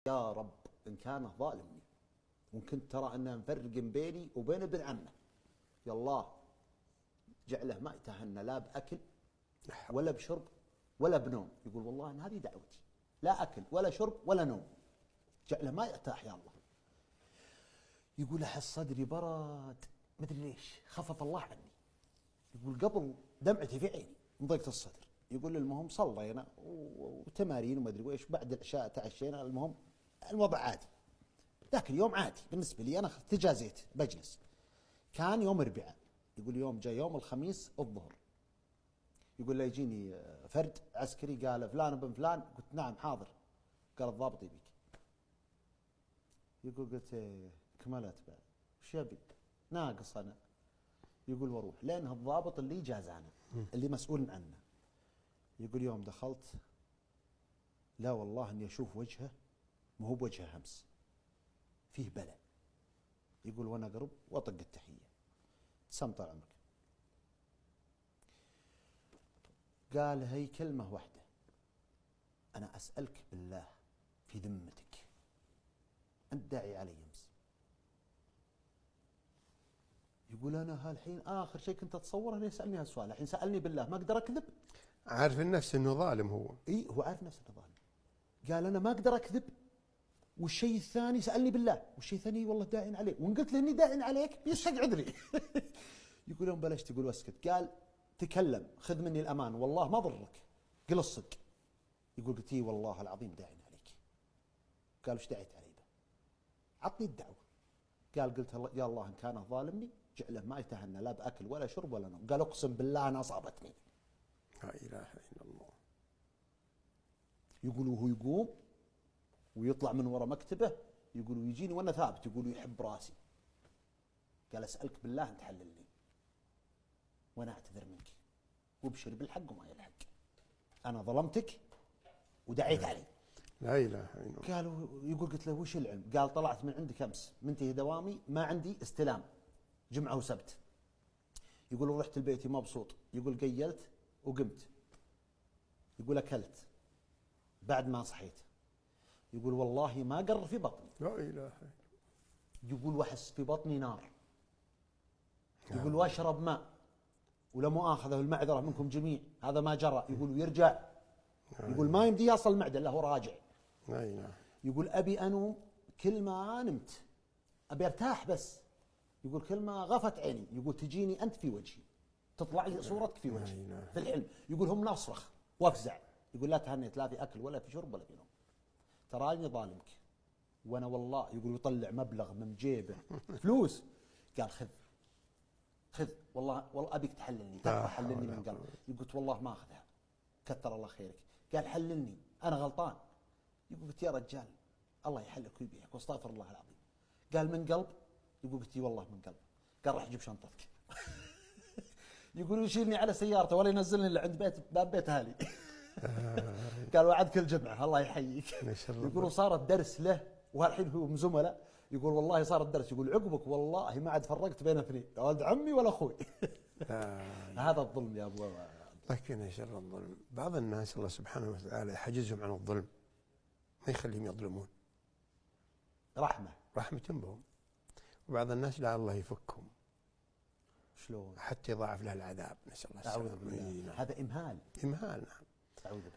يا رب إن كان ظالمني وإن كنت ترى أنه مفرق بيني وبين ابن عمه، يا الله جعله ما يتهنى لا بأكل ولا بشرب ولا بنوم. يقول والله أن هذه دعوتي، لا أكل ولا شرب ولا نوم، جعله ما يرتاح يا الله. يقول أحس صدري برد مدري ليش، خفف الله عني. يقول قبل دمعتي في عيني من ضيقة الصدر. يقول المهم صلينا وتمارين وما ادري ويش، بعد العشاء تعشينا، المهم الوضع عادي. لكن يوم عادي بالنسبه لي، انا تجازيت بجلس. كان يوم الاربعاء، يقول يوم جاء يوم الخميس الظهر، يقول لا يجيني فرد عسكري قال فلان بن فلان. قلت نعم حاضر. قال الضابط يبيك. يقول قلت كملت بقى وش يبي ناقص انا. يقول واروح لانه الضابط اللي جازانا اللي مسؤول عنه. يقول يوم دخلت لا والله اني اشوف وجهه ما هو بوجهه همس، فيه بلاء. يقول وانا اقرب واطق التحيه، تسم طال عمرك. قال هي كلمه واحده، انا اسالك بالله في ذمتك، انت داعي علي امس. يقول انا هالحين اخر شيء كنت اتصوره انه يسالني هالسؤال، الحين سالني بالله ما اقدر اكذب. عارف النفس انه ظالم هو. اي هو عارف نفسه انه ظالم. قال انا ما اقدر اكذب، والشيء الثاني سالني بالله، والشيء الثاني والله داعٍ عليه، وان قلت له اني داعٍ عليك بيستقعد لي. يقول يوم بلشت تقول واسكت. قال تكلم خذ مني الامان والله ما ضرك، قل الصدق. يقول قلت اي والله العظيم داعٍ عليك. قال وش دعيت علي به؟ عطني الدعوه. قال قلت يا الله ان كان ظالمني جعله ما يتهنى لا باكل ولا شرب ولا نوم. قال اقسم بالله انا اصابتني. لا اله الا الله. يقول وهو يقوم ويطلع من وراء مكتبه، يقول ويجيني وانا ثابت، يقول يحب راسي. قال اسالك بالله ان تحللني وانا اعتذر منك، وابشر بالحق وما يلحق. انا ظلمتك ودعيت علي. لا اله الا الله. قال يقول قلت له وش العلم؟ قال طلعت من عندك امس منتهي دوامي، ما عندي استلام جمعه وسبت. يقول ورحت لبيتي مبسوط. يقول قيلت وقمت. يقول اكلت بعد ما صحيت. يقول والله ما قر في بطني. لا اله الا الله. يقول واحس في بطني نار. يقول واشرب ماء ولا مؤاخذه المعذره منكم جميع هذا ما جرى. يقول ويرجع. يقول ما يمدي يصل المعده الا هو راجع. لا اله. يقول ابي انوم، كل ما نمت ابي ارتاح بس. يقول كل ما غفت عيني يقول تجيني انت في وجهي، تطلع لي صورتك في وجهي في الحلم. يقول هم نصرخ وافزع. يقول لا تهنيت لا في اكل ولا في شرب ولا في نوم، تراني ظالمك وانا والله. يقول يطلع مبلغ من جيبه فلوس. قال خذ خذ والله ابيك تحللني، تبغى حللني من قلب. قلت والله ما اخذها، كثر الله خيرك. قال حللني انا غلطان. يقول قلت يا رجال الله يحلك ويبيعك واستغفر الله العظيم. قال من قلب. يقول قلت والله من قلب. قال راح جيب شنطتك. يقول يشيلني على سيارته ولا ينزلني الا عند باب بيت اهلي. قال وعد كل جمعه الله يحييك. يقول صارت درس له، والحين هو من زملاء. يقول والله صارت درس. يقول عقبك والله ما عاد فرقت بين اثنين، لا ولد عمي ولا اخوي. هذا الظلم يا ابو. لكن شر الظلم بعض الناس الله سبحانه وتعالى يحجزهم عن الظلم، ما يخليهم يظلمون. رحمة بهم. وبعض الناس لا الله يفكهم. شلون؟ حتى يضاعف له العذاب، نسأل الله السلامة. هذا إمهال. نعم. أعوذ بالله.